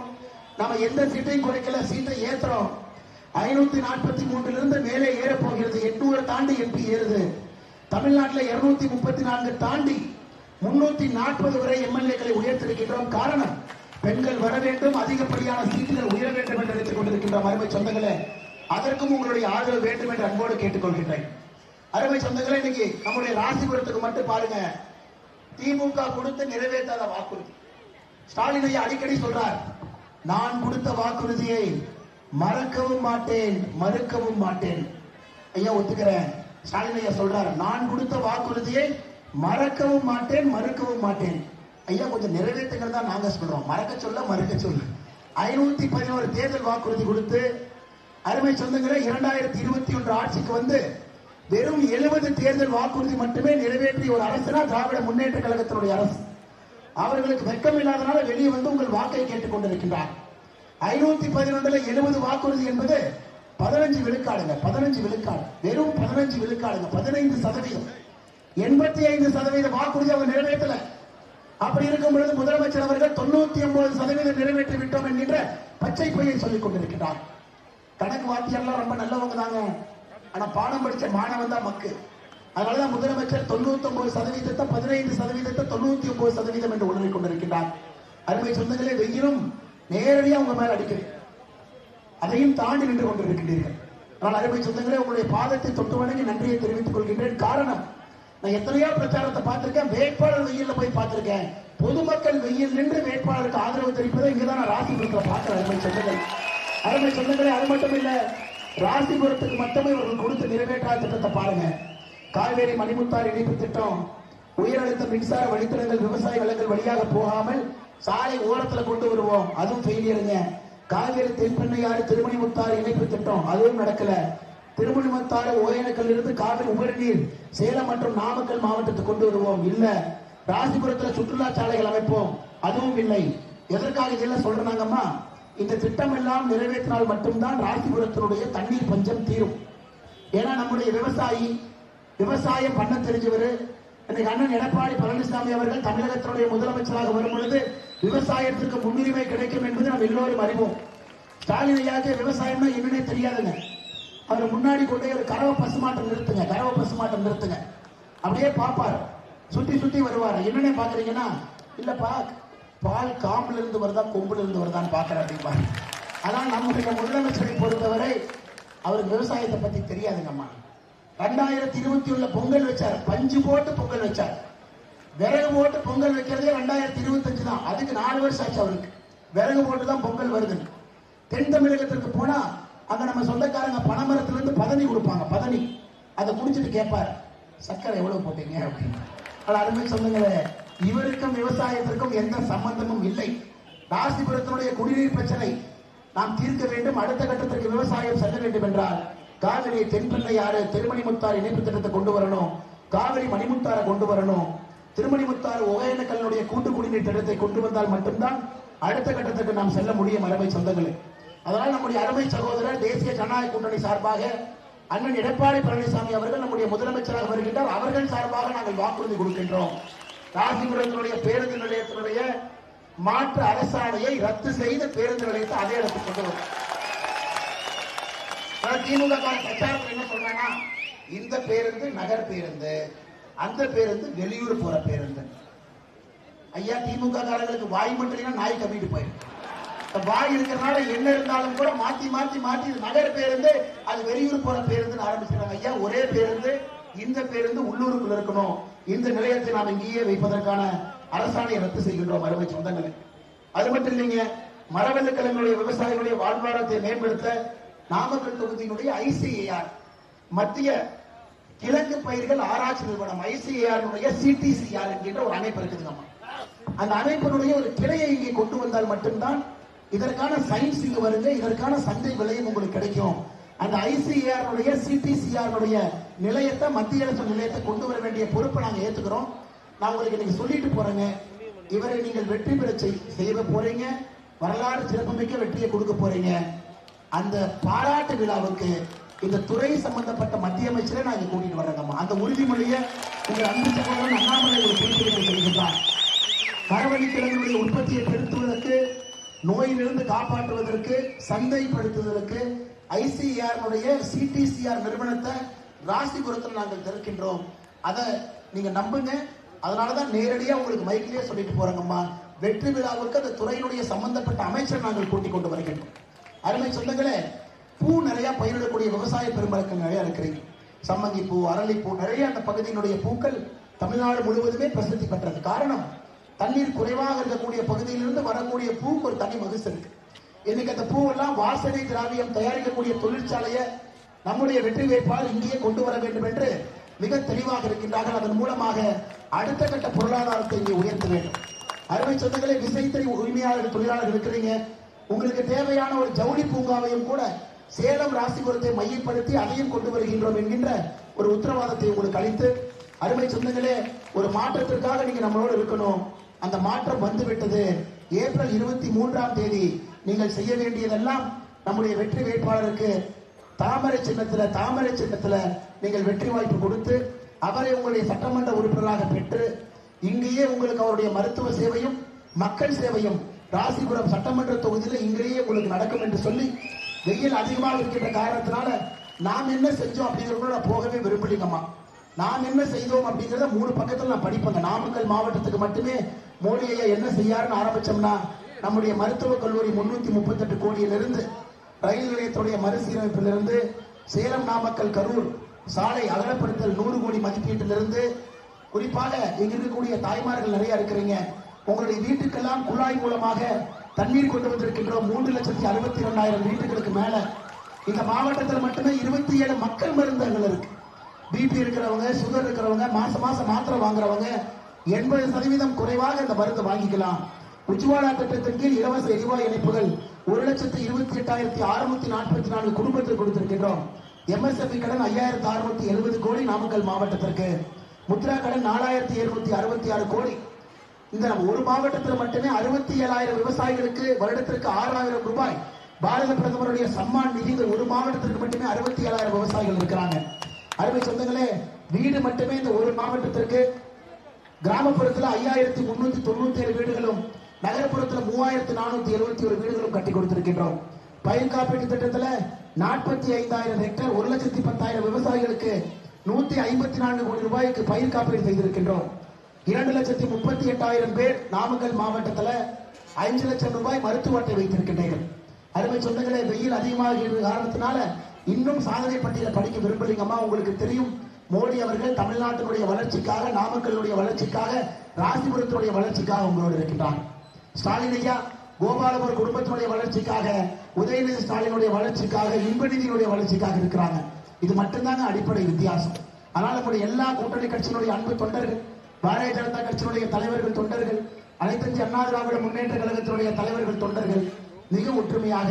நம்ம எந்த சீட்டையும் குறைக்கல, சீட்டை ஏத்துறோம். 543 மேலே ஏற போகிறது. 800 தாண்டி எம்பி ஏறுது. தமிழ்நாட்டில் 234 தாண்டி 340 வரை எம்எல்ஏக்களை உயர்த்திருக்கின்றோம். காரணம், பெண்கள் வர வேண்டும், அதிகப்படியான சீட்டுகள் உயர வேண்டும் என்று நினைத்துக் கொண்டிருக்கின்றோம். அருமை சொந்தங்களே, அதற்கும் உங்களுடைய ஆதரவு வேண்டும் என்று அன்போடு கேட்டுக்கொள்கின்றேன். அருமை சொந்தங்களே, இன்னைக்கு நம்முடைய ராசிபுரத்துக்கு மட்டும் பாருங்க, திமுக கொடுத்து நிறைவேற்றாத வாக்குறுதி. ஸ்டாலின் ஐயா அடிக்கடி சொல்றார், நான் கொடுத்த வாக்குறுதியை மறக்கவும் மாட்டேன், மறுக்கவும் மாட்டேன். ஐயா ஒத்துக்கிறேன். ஸ்டாலின் ஐயா சொல்றார், நான் கொடுத்த வாக்குறுதியை மறக்கவும் மாட்டேன், மறுக்கவும் மாட்டேன். ஐயா கொஞ்சம் நிறைவேற்றுங்கிறது தான் நாங்க சொல்றோம், மறக்க சொல்ல மறுக்க சொல்ல. 511 தேர்தல் வாக்குறுதி கொடுத்து அருமை சொந்தங்களே 2021 ஆட்சிக்கு வந்து வெறும் 70 தேர்தல் வாக்குறுதி மட்டுமே நிறைவேற்றிய ஒரு அரசுனா திராவிட முன்னேற்ற கழகத்தினுடைய அரசு. அவர்களுக்கு வெட்கம் இல்லாதனால வெளியே வந்து உங்கள் வாக்கை கேட்டுக் கொண்டிருக்கின்றார். 511 70 வாக்குறுதி என்பது 15 விழுக்காடுங்க, 15 விழுக்காடு, வெறும் 15 விழுக்காடுங்க, 15%. 85% வாக்குறுதி அவங்க நிறைவேற்றல. அப்படி இருக்கும் பொழுது முதலமைச்சர் அவர்கள் 99% நிறைவேற்றி விட்டோம் என்கின்ற பச்சை பொய்யை சொல்லிக் கொண்டிருக்கிறார். கணக்கு வாத்தியார்லாம் ரொம்ப நல்லவங்க தாங்க, ஆனா பாடம் படிச்ச மாணவன் தான் மக்கு. அதனாலதான் முதலமைச்சர் 99% 15% 99% என்று உணர்ந்து கொண்டிருக்கிறார். அருமை சொந்தங்களே, வெயிலும் நேரடியா உங்க மேல அடிக்கிறேன், அதையும் தாண்டி நின்று கொண்டிருக்கின்றீர்கள். ஆனால் அருமை சொந்தங்களே, உங்களுடைய பாதத்தை தொட்டு வணங்கி நன்றியை தெரிவித்துக் கொள்கின்றேன். காரணம், நான் எத்தனையோ பிரச்சாரத்தை பார்த்திருக்கேன், வேட்பாளர் வெயில்ல போய் பார்த்திருக்கேன். பொதுமக்கள் வெயில் நின்று வேட்பாளருக்கு ஆதரவு தெரிவிப்பதை இங்கதான் நான் ராசிபுரத்தில் பார்க்கிறேன். அருமை சொந்தங்களே, அது மட்டும் இல்ல, ராசிபுரத்துக்கு மட்டுமே இவர்கள் கொடுத்து நிறைவேற்றாத திட்டத்தை பாருங்க. காவேரி மணிமுத்தாறு இணைப்பு திட்டம், உயரழுத்த மின்சார வழித்தடங்கள் விவசாய நிலங்கள் வழியாக போகாமல் சாலை ஓரத்தில் கொண்டு வருவோம், அதுவும் ஃபெயிலியருங்க. காவேரி தென்பெண்ணையாறு திருமணிமுத்தாறு இணைப்பு திட்டம், அதுவும் நடக்கல. திருமணிமுத்தாறு ஓயனக்கல் இருந்து காவிரி உபரிநீர் சேலம் மற்றும் நாமக்கல் மாவட்டத்துக்கு கொண்டு வருவோம், இல்ல. ராசிபுரத்தில் சுற்றுலா சாலைகள் அமைப்போம், அதுவும் இல்லை. எதற்காக இதெல்லாம் சொல்றாங்கம்மா, இந்த திட்டம் எல்லாம் நிறைவேற்றினால் மட்டும்தான் ராசிபுரத்தினுடைய தண்ணீர் பஞ்சம் தீரும். ஏன்னா நம்முடைய விவசாயி, விவசாயம் பண்ண தெரிஞ்சவர், இன்னைக்கு அண்ணன் எடப்பாடி பழனிசாமி அவர்கள் தமிழகத்தினுடைய முதலமைச்சராக வரும் பொழுது விவசாயத்திற்கு முன்னுரிமை கிடைக்கும் என்பது நாம் எல்லோரும் அறிவோம். ஸ்டாலின் ஐயாவுக்கு விவசாயம்னா என்னன்னே தெரியாதுங்க. அவர் முன்னாடி கொண்டே ஒரு கறவை பசுமாட்டம் நிறுத்துங்க, கறவை பசுமாட்டம் நிறுத்துங்க, அப்படியே பார்ப்பார், சுத்தி சுத்தி வருவார். என்னன்னு பாக்குறீங்கன்னா, இல்லப்பா பால் காம்புல இருந்து வருதா கொம்புல இருந்து வருதான்னு பாக்குறேன் அப்படின்பாரு. ஆனால் நம்முடைய முதலமைச்சரை பொறுத்தவரை அவருக்கு விவசாயத்தை பத்தி தெரியாதுங்கம்மா. 2021 பொங்கல் வச்சார், பஞ்சு போட்டு பொங்கல் வச்சார். விறகு போட்டு பொங்கல் வைக்கிறதே 2025 தான், அதுக்கு 4 வருஷம் ஆச்சு அவருக்கு. விறகு போட்டு தான் பொங்கல் வருது. தென் தமிழகத்திற்கு போனா அங்க நம்ம சொந்தக்காரங்க பனைமரத்துல இருந்து பதனி கொடுப்பாங்க, பதனி, அதை குடிச்சிட்டு கேட்பார், சக்கரை எவ்வளவு போட்டீங்க அப்படின்னு. அருமை சொந்தங்களே, இவருக்கும் விவசாயத்திற்கும் எந்த சம்பந்தமும் இல்லை. ராசிபுரத்தினுடைய குடிநீர் பிரச்சனை நாம் தீர்க்க வேண்டும். அடுத்த கட்டத்திற்கு விவசாயம் செல்ல வேண்டும் என்றால் காவிரி தென்பெண்ணையாறு திருமணிமுத்தாறு இணைப்பு திட்டத்தை கொண்டு வரணும், காவிரி மணிமுத்தாரை கொண்டு வரணும், திருமணிமுத்தாறு ஒகேனக்கல்லுடைய கூட்டு குடிநீர் திட்டத்தை கொண்டு வந்தால் மட்டும்தான் அடுத்த கட்டத்திற்கு நாம் செல்ல முடியும். அருமை சொந்தங்களே, அதனால் நம்முடைய அருமை சகோதரர் தேசிய ஜனநாயக கூட்டணி சார்பாக அண்ணன் எடப்பாடி பழனிசாமி அவர்கள் நம்முடைய முதலமைச்சராக வருகின்றார். அவர்கள் சார்பாக நாங்கள் வாக்குறுதி கொடுக்கின்றோம். ராசிபுரத்தினுடைய பேருந்து நிலையத்தினுடைய மாற்று அரசாணையை ரத்து செய்த பேருந்து நிலையத்தை அதே இடத்துக்கு கொண்டு வரும். திமுக பிரச்சாரத்தில் என்ன சொல்றாங்க, இந்த பேருந்து நகர் பேருந்து, அந்த பேருந்து வெளியூர் போற பேருந்து. ஐயா, திமுக காரங்களுக்கு வாய் மட்டும் நாய் கவிட்டு போயிடும். வாய் இருக்கிறனால என்ன இருந்தாலும் கூட மாத்தி மாத்தி மாத்தி நகர் பேருந்து அது வெளியூர் போற பேருந்துன்னு ஆரம்பிச்சிருக்காங்க. ஐயா, ஒரே பேருந்து, இந்த பேருந்து உள்ளூருக்குள்ள இருக்கணும். இந்த நிலையத்தை நாம் இங்கேயே வைப்பதற்கான அரசாணையை ரத்து செய்கின்றோம். அருமை சொந்தங்களே, அது மட்டும் இல்லைங்க, மரவள்ளிக்கிழங்குடைய விவசாயிகளுடைய வாழ்வாதாரத்தை மேம்படுத்த நாமக்கல் தொகுதியினுடைய ICAR மத்திய கிழங்கு பயிர்கள் ஆராய்ச்சி நிறுவனம் ICAR CTCR என்கின்ற ஒரு அமைப்பு இருக்குதுங்கம்மா. அந்த அமைப்பினுடைய ஒரு கிளையை இங்கே கொண்டு வந்தால் மட்டும்தான் இதற்கான சயின்ஸ் இங்கு வருங்க, இதற்கான சந்தை விலையும் உங்களுக்கு கிடைக்கும். அந்த ICAR CTCR நிலையத்தை, மத்திய அரசு நிலையத்தை கொண்டு வர வேண்டிய பொறுப்பை நாங்க ஏத்துக்கிறோம். நான் உங்களுக்கு இன்னைக்கு சொல்லிட்டு போறேங்க, இவரை நீங்கள் வெற்றி பெற செய்ய போறீங்க, வரலாறு சிறப்புமிக்க வெற்றியை கொடுக்க போறீங்க. அந்த பாராட்டு விழாவுக்கு இந்த துறை சம்பந்தப்பட்ட மத்திய அமைச்சரை நான் இங்க கூட்டிட்டு வர்றேங்கம்மா. அந்த உறுதிமொழியை உங்கள் அன்பு சகோதரன் அண்ணாமலை ஒரு குறிப்பிட்டு சொல்கின்றார். மரவள்ளிக்கிழங்குடைய உற்பத்தியை பெருத்துவதற்கு, நோயிலிருந்து காப்பாற்றுவதற்கு, சந்தைப்படுத்துவதற்கு ICAR CTCR நிறுவனத்தை ராசிபுரத்தில் நாங்கள் திறக்கின்றோம். அதை நீங்க நம்புங்க. அதனாலதான் நேரடியா உங்களுக்கு மைக்கிலேயே சொல்லிட்டு போறாங்கம்மா. வெற்றி விழாவுக்கு அந்த துறையினுடைய சம்பந்தப்பட்ட அமைச்சர் நாங்கள் கூட்டிக் கொண்டு வருகின்றோம். அருமை சொந்தங்களே, பூ நிறைய பயிரிடக்கூடிய விவசாய பெருமக்கள் நிறைய இருக்கிறீங்க. சம்மங்கி பூ, அரளிப்பூ, நிறைய அந்த பகுதியினுடைய பூக்கள் தமிழ்நாடு முழுவதுமே பிரசித்தி பெற்றது. காரணம், தண்ணீர் குறைவாக இருக்கக்கூடிய பகுதியிலிருந்து வரக்கூடிய பூக்கு ஒரு தனி மகிழ்ச்சி இருக்கு. இன்னைக்கு அந்த பூவெல்லாம் வாசனை திராவியம் தயாரிக்கக்கூடிய தொழிற்சாலையை நம்முடைய வெற்றி வேட்பாளர் இங்கேயே கொண்டு வர வேண்டும் என்று மிக தெளிவாக இருக்கின்றார்கள். அதன் மூலமாக அடுத்த கட்ட பொருளாதாரத்தை இங்கே உயர்த்த வேண்டும். அருமை சொந்தங்களே, விசைத்தறி உரிமையாளர்கள், தொழிலாளர்கள் இருக்கிறீங்க. உங்களுக்கு தேவையான ஒரு ஜவுளி பூங்காவையும் கூட சேலம் ராசிபுரத்தை மையப்படுத்தி அதையும் கொண்டு வருகின்றோம் என்கின்ற ஒரு உத்தரவாதத்தை உங்களுக்கு அளித்து, அருமை சொந்தங்களே, ஒரு மாற்றத்திற்காக நீங்க நம்மளோடு இருக்கணும். அந்த மாற்றம் வந்துவிட்டது. ஏப்ரல் 23 நீங்கள் செய்ய வேண்டியதெல்லாம் நம்முடைய வெற்றி வேட்பாளருக்கு தாமரை சின்னத்துல நீங்கள் வெற்றி வாய்ப்பு கொடுத்து அவரை உங்களுடைய சட்டமன்ற உறுப்பினராக பெற்று இங்கேயே உங்களுக்கு அவருடைய மருத்துவ சேவையும் மக்கள் சேவையும் ராசிபுரம் சட்டமன்ற தொகுதியில் இங்கேயே உங்களுக்கு நடக்கும் என்று சொல்லி, வெயில் அதிகமாக இருக்கின்ற காரணத்தினால நாம் என்ன செஞ்சோம் அப்படிங்கிறத நான் போகவே விரும்பலிங்கம்மா. நாம் என்ன செய்தோம் அப்படிங்கிறத 3 பக்கத்தில் நான் படிப்பேங்க. நாமக்கல் மாவட்டத்துக்கு மட்டுமே மோடி ஐயா என்ன செய்யாருன்னு ஆரம்பிச்சோம்னா, நம்முடைய மருத்துவக் கல்லூரி 338 கோடியிலிருந்து, ரயில் நிலையத்துடைய மறுசீரமைப்பிலிருந்து, சேலம் நாமக்கல் கரூர் சாலை அகலப்படுத்தல் 100 கோடி மதிப்பீட்டிலிருந்து, குறிப்பாக இங்க இருக்கக்கூடிய தாய்மார்கள் நிறைய இருக்கிறீங்க. உங்களுடைய வீட்டுக்கெல்லாம் குழாய் மூலமாக தண்ணீர் கொண்டு வந்திருக்கின்றோம். 3,62,200 வீட்டுகளுக்கு மேல இந்த மாவட்டத்தில் மட்டுமே 27 மக்கள் மருந்தகங்கள் இருக்கு. பிபி இருக்கிறவங்க, சுகர் இருக்கிறவங்க, மாசம் மாத்திரை வாங்குறவங்க 80% குறைவாக இந்த மருந்து வாங்கிக்கலாம். உஜ்வாலா திட்டத்தின் கீழ் இலவச எரிவாயு இணைப்புகள் 1,28,644 குடும்பத்திற்கு கொடுத்திருக்கின்றோம். MSME கடன் 5,670 கோடி நாமக்கல் மாவட்டத்திற்கு. முத்ரா கடன் 4,766 கோடி. இந்த ஒரு மாவட்டத்தில் மட்டுமே 67,000 விவசாயிகளுக்கு வருடத்திற்கு 6,000 ரூபாய் பாரத பிரதமருடைய சம்மான் நிதி. ஒரு மாவட்டத்திற்கு மட்டுமே 67,000 விவசாயிகள் இருக்கிறாங்க. அருமை சொந்தங்களே, வீடு மட்டுமே இந்த ஒரு மாவட்டத்திற்கு கிராமப்புறத்தில் 5,397 வீடுகளும், நகரப்புறத்தில் 3,471 வீடுகளும் கட்டி கொடுத்திருக்கின்றோம். பயிர் காப்பீட்டு திட்டத்தில் 45,000 ஹெக்டேர் 1,10,000 விவசாயிகளுக்கு 154 கோடி ரூபாய்க்கு பயிர் காப்பீடு செய்திருக்கின்றோம். 2,38,000 பேர் நாமக்கல் மாவட்டத்தில் 5 லட்சம் ரூபாய் மருத்துவ அட்டை வைத்திருக்கின்றீர்கள். அருமை சொந்தங்களே, வெயில் அதிகமாக இருக்கிற காரணத்தினால இன்னும் சாதனை பட்டியலை படிக்க விரும்பலீங்கம்மா. உங்களுக்கு தெரியும், மோடி அவர்கள் தமிழ்நாட்டினுடைய வளர்ச்சிக்காக, நாமக்கல்லுடைய வளர்ச்சிக்காக, ராசிபுரத்தினுடைய வளர்ச்சிக்காக உங்களோடு இருக்கின்றார். ஸ்டாலின் ஐயா கோபாலபுரம் குடும்பத்தினுடைய வளர்ச்சிக்காக, உதயநிதி ஸ்டாலினுடைய வளர்ச்சிக்காக, இன்பநிதியினுடைய வளர்ச்சிக்காக இருக்கிறாங்க. இது மட்டும்தாங்க அடிப்படை வித்தியாசம். ஆனால் நம்முடைய எல்லா கூட்டணி கட்சியினுடைய அன்பு தொண்டர்கள், பாரதிய ஜனதா கட்சியினுடைய தலைவர்கள், தொண்டர்கள், அனைத்து அண்ணா திராவிட முன்னேற்ற கழகத்தினுடைய தலைவர்கள், தொண்டர்கள் மிக ஒற்றுமையாக,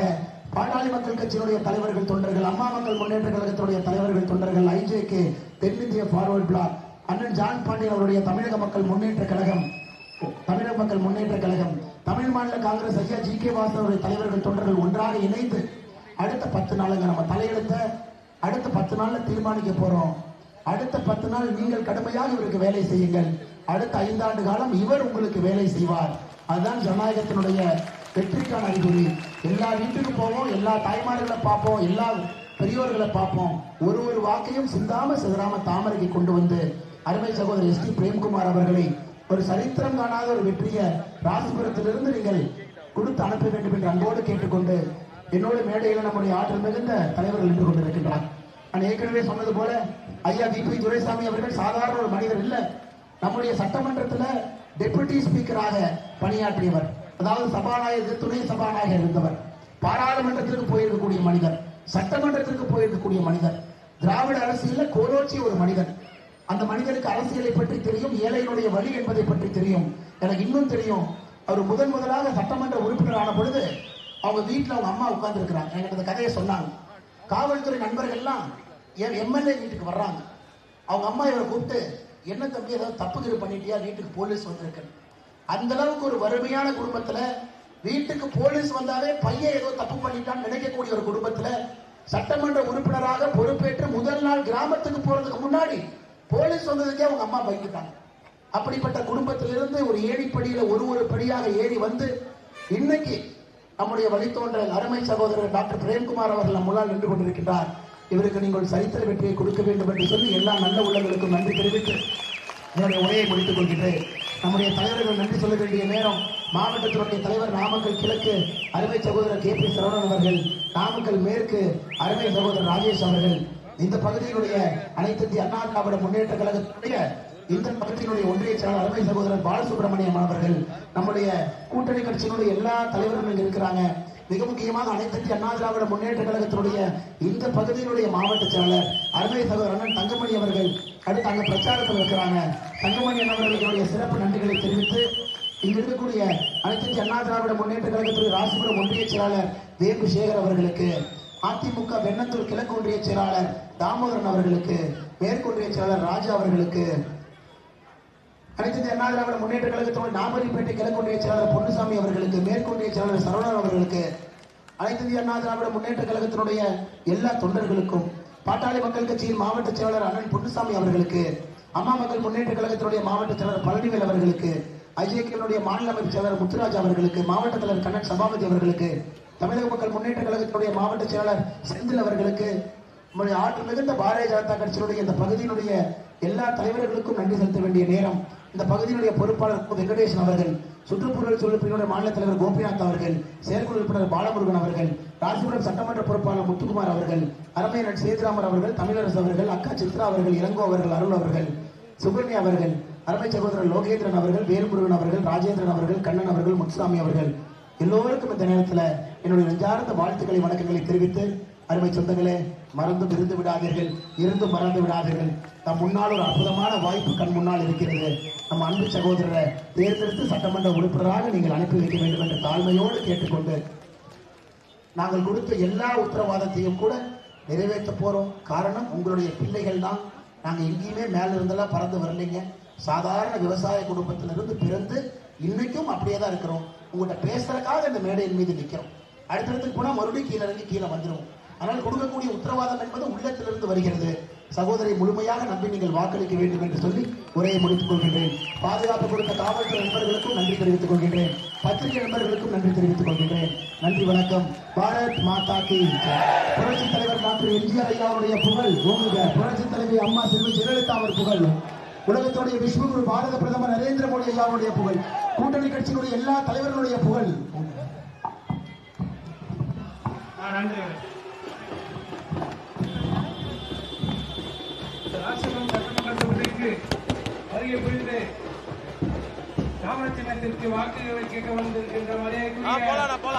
பாட்டாளி மக்கள் கட்சியினுடைய தலைவர்கள், தொண்டர்கள், அம்மா மக்கள் முன்னேற்ற கழகத்தினுடைய தலைவர்கள், தொண்டர்கள், IJK தென்னிந்திய ஃபார்வர்ட் பிளாக், அண்ணன் ஜான் பாண்டியன் அவருடைய தமிழக மக்கள் முன்னேற்ற கழகம், தமிழ் மாநில காங்கிரஸ் ஐயா GK வாசன் அவருடைய தலைவர்கள், தொண்டர்கள் ஒன்றாக இணைந்து அடுத்த 10 நாளுங்க நம்ம தலையெழுத்த அடுத்த 10 நாள்ல தீர்மானிக்க போறோம். அடுத்த 10 நாள் நீங்கள் கடுமையாக இவருக்கு வேலை செய்யுங்கள். அடுத்த 5 ஆண்டு காலம் இவர் உங்களுக்கு வேலை செய்வார். அதுதான் ஜனநாயகத்தினுடைய வெற்றிக்கான அறிகுறி. எல்லா வீட்டுக்கு போவோம், எல்லா தாய்மார்களை பார்ப்போம், எல்லா பெரியோர்களை பார்ப்போம். ஒரு வாக்கையும் சிந்தாம சிதறாம தாமரைக்கு கொண்டு வந்து அருமை சகோதரர் ST பிரேம்குமார் அவர்களை ஒரு சரித்திரம் காணாத ஒரு வெற்றியை ராசிபுரத்திலிருந்து நீங்கள் கொடுத்து அனுப்ப வேண்டும் என்று அன்போடு கேட்டுக்கொண்டு, என்னோட மேடையில் நம்முடைய ஆற்றல் மிகுந்த தலைவர்கள் நின்று கொண்டிருக்கின்றார். நான் ஏற்கனவே சொன்னது போல ஐயா VP துரைசாமி அவர்கள் சாதாரண ஒரு மனிதர் இல்ல. நம்முடைய சட்டமன்றத்தில் டெபுட்டி ஸ்பீக்கராக பணியாற்றியவர். அதாவது சபாநாயகர், துணை சபாநாயகர் இருந்தவர், பாராளுமன்றத்திற்கு போயிருக்கக்கூடிய மனிதர், சட்டமன்றத்திற்கு போயிருக்கக்கூடிய மனிதர், திராவிட அரசியலில் கோலோச்சிய ஒரு மனிதன். அந்த மனிதனுக்கு அரசியலை பற்றி தெரியும், ஏழைகளுடைய வழி என்பதை பற்றி தெரியும். எனக்கு இன்னும் தெரியும், அவர் முதலாக சட்டமன்ற உறுப்பினர் ஆன பொழுது அவங்க வீட்டில் அவங்க அம்மா உட்கார்ந்து இருக்கிறாங்க. எனக்கு அந்த கதையை சொன்னாங்க. காவல்துறை நண்பர்கள் எல்லாம் எம்எல்ஏ வீட்டுக்கு வர்றாங்க. அவங்க அம்மா இவரை கூப்பிட்டு, என்ன தம்பி ஏதாவது தப்புகிற பண்ணிட்டியா, வீட்டுக்கு போலீஸ் வந்திருக்கு. அந்த அளவுக்கு ஒரு வறுமையான குடும்பத்துல வீட்டுக்கு போலீஸ் வந்தாலே பையன் ஏதோ தப்பு பண்ணிட்டான்னு நினைக்கக்கூடிய ஒரு குடும்பத்துல சட்டமன்ற உறுப்பினராக பொறுப்பேற்று முதல் நாள் கிராமத்துக்கு போறதுக்கு முன்னாடி போலீஸ் வந்ததுக்கே அவங்க அம்மா பயந்துட்டாங்க. அப்படிப்பட்ட குடும்பத்திலிருந்து ஒரு ஏணிப்படியில ஒரு படியாக ஏறி வந்து இன்னைக்கு நம்முடைய வழித்தோன்றல் அருமை சகோதரர் டாக்டர் பிரேம்குமார் அவர்கள் முன்னால் நின்று கொண்டிருக்கின்றார். இவருக்கு நீங்கள் சரித்திர வெற்றியை கொடுக்க வேண்டும் என்று சொல்லி எல்லா நல்ல உள்ளங்களுக்கும் நன்றி தெரிவித்து என்னுடைய உரையை முடித்துக் கொள்கிறேன். நம்முடைய தலைவர்கள் நன்றி சொல்ல வேண்டிய நேரம். மாவட்டத்தினுடைய தலைவர் நாமக்கல் கிழக்கு அருமை சகோதரர் கே பி சரவணன் அவர்கள், நாமக்கல் மேற்கு அருமை சகோதரர் ராஜேஷ் அவர்கள், இந்த பகுதியினுடைய அனைத்து இந்திய அண்ணா திராவிட முன்னேற்ற கழகத்துடைய இந்த பகுதியினுடைய ஒன்றிய செயலாளர் அருமை சகோதரர் பாலசுப்ரமணியம் அவர்கள், நம்முடைய கூட்டணி கட்சியினுடைய எல்லா தலைவர்களும் இருக்கிறாங்க. மிக முக்கியமாக அனைத்து இந்திய அண்ணா திராவிட முன்னேற்ற கழகத்தினுடைய இந்த பகுதியினுடைய மாவட்ட செயலாளர் அருமை சகோதரர் அண்ணன் தங்கமணி அவர்கள் அடுத்து அங்க பிரச்சாரத்தில் இருக்கிறாங்க. தங்கமணி அவர்களுடைய சிறப்பு நன்றிகளை தெரிவித்து இங்க இருக்கக்கூடிய அனைத்து இந்திய அண்ணா திராவிட முன்னேற்ற கழகத்துடைய ராசிபுரம் ஒன்றிய செயலாளர் வேம்பு சேகர் அவர்களுக்கு, அதிமுக வெண்ணத்தூர் கிழக்கு ஒன்றிய செயலாளர் தாமோதரன் அவர்களுக்கு, மேற்கொன்றிய செயலாளர் ராஜா அவர்களுக்கு, அனைத்து இந்திய அண்ணா திராவிட முன்னேற்ற கழகத்தோடு நாமரிப்பேட்டை கிழக்கு ஒன்றிய செயலாளர் பொன்னுசாமி அவர்களுக்கு, மேற்கொன்றிய செயலாளர் சரவணன் அவர்களுக்கு, அனைத்து இந்திய அண்ணா திராவிட முன்னேற்ற கழகத்தினுடைய எல்லா தொண்டர்களுக்கும், பாட்டாளி மக்கள் கட்சியின் மாவட்ட செயலாளர் அண்ணன் பொன்னுசாமி அவர்களுக்கு, அம்மா மக்கள் முன்னேற்ற கழகத்தினுடைய மாவட்ட செயலாளர் பழனிவேல் அவர்களுக்கு, ஐஜேகேனுடைய மாநில அமைப்பு செயலாளர் முத்துராஜ் அவர்களுக்கு, மாவட்ட தலைவர் கண்ணன் சபாபதி அவர்களுக்கு, தமிழக மக்கள் முன்னேற்ற கழகத்தினுடைய மாவட்ட செயலாளர் செந்தில் அவர்களுக்கு, நம்முடைய ஆற்று மிகுந்த பாரதிய ஜனதா கட்சியினுடைய இந்த பகுதியினுடைய எல்லா தலைவர்களுக்கும் நன்றி செலுத்த வேண்டிய நேரம். இந்த பகுதியினுடைய பொறுப்பாளர் வெங்கடேசன் அவர்கள், சுற்றுப்புறல் சொல்லுப்பினுடைய மாநில தலைவர் கோபிநாத் அவர்கள், செயற்குழு உறுப்பினர் பாலமுருகன் அவர்கள், ராசிபுரம் சட்டமன்ற பொறுப்பாளர் முத்துக்குமார் அவர்கள், அரமையன் சேதுராமர் அவர்கள், தமிழரசு அவர்கள், அக்கா சித்ரா அவர்கள், இளங்கோ அவர்கள், அருள் அவர்கள், சுகன்யா அவர்கள், அருமை சகோதரர் லோகேந்திரன் அவர்கள், வேல்முருகன் அவர்கள், ராஜேந்திரன் அவர்கள், கண்ணன் அவர்கள், முத்துசாமி அவர்கள், எல்லோருக்கும் இந்த நேரத்தில் என்னுடைய நெஞ்சார்ந்த வாழ்த்துக்களை வணக்கங்களை தெரிவித்து, அருமை சொந்தங்களே, மறந்தும் இருந்து விடாதீர்கள், இருந்தும் மறந்து விடாதீர்கள். நம் முன்னால் ஒரு அற்புதமான வாய்ப்பு கண் முன்னால் இருக்கிறது. நம்ம அன்பு சகோதரரை தேர்ந்தெடுத்து சட்டமன்ற உறுப்பினராக நீங்கள் அனுப்பி வைக்க வேண்டும் என்று தாழ்மையோடு கேட்டுக்கொண்டு, நாங்கள் கொடுத்த எல்லா உத்தரவாதத்தையும் கூட நிறைவேற்ற போறோம். காரணம், உங்களுடைய பிள்ளைகள் தான். நாங்கள் எங்கேயுமே மேல இருந்தெல்லாம் பறந்து வரலைங்க. சாதாரண விவசாய குடும்பத்திலிருந்து பிறந்து இன்னைக்கும் அப்படியே தான் இருக்கிறோம். உங்கள்கிட்ட பேசுறதுக்காக இந்த மேடையின் மீது நிற்கிறோம். அடுத்தடுத்து போனா மறுபடியும் கீழே இறங்கி கீழே வந்துடும். ஆனால் கொடுக்கக்கூடிய உத்தரவாதம் என்பது உள்ளத்திலிருந்து வருகிறது. சகோதரி முழுமையாக நம்பி நீங்கள் வாக்களிக்க வேண்டும் என்று சொல்லி உரையை முடித்துக் கொள்கின்றேன். பாதுகாப்பு கொடுத்த காவல்துறை நண்பர்களுக்கும் நன்றி தெரிவித்துக் கொள்கின்றேன். பத்திரிகை நண்பர்களுக்கும் நன்றி தெரிவித்துக் கொள்கின்றேன். நன்றி, வணக்கம். பாரத் மாதா கி ஜெய். புரட்சி தலைவர் டாக்டர் எம்ஜிஆர் ஐயாவுடைய புகழ் ஓங்குக. புரட்சி தலைவி அம்மா செல்வி ஜெயலலிதா அவர் புகழ், உலகத்துடைய விஸ்வகுரு பாரத பிரதமர் நரேந்திர மோடி ஐயாவுடைய புகழ், கூட்டணி கட்சியினுடைய எல்லா தலைவர்களுடைய புகழ். வருகை புரிந்து காவல் சின்னத்திற்கு வாக்குகளை கேட்க வந்திருக்கின்ற மரியாதை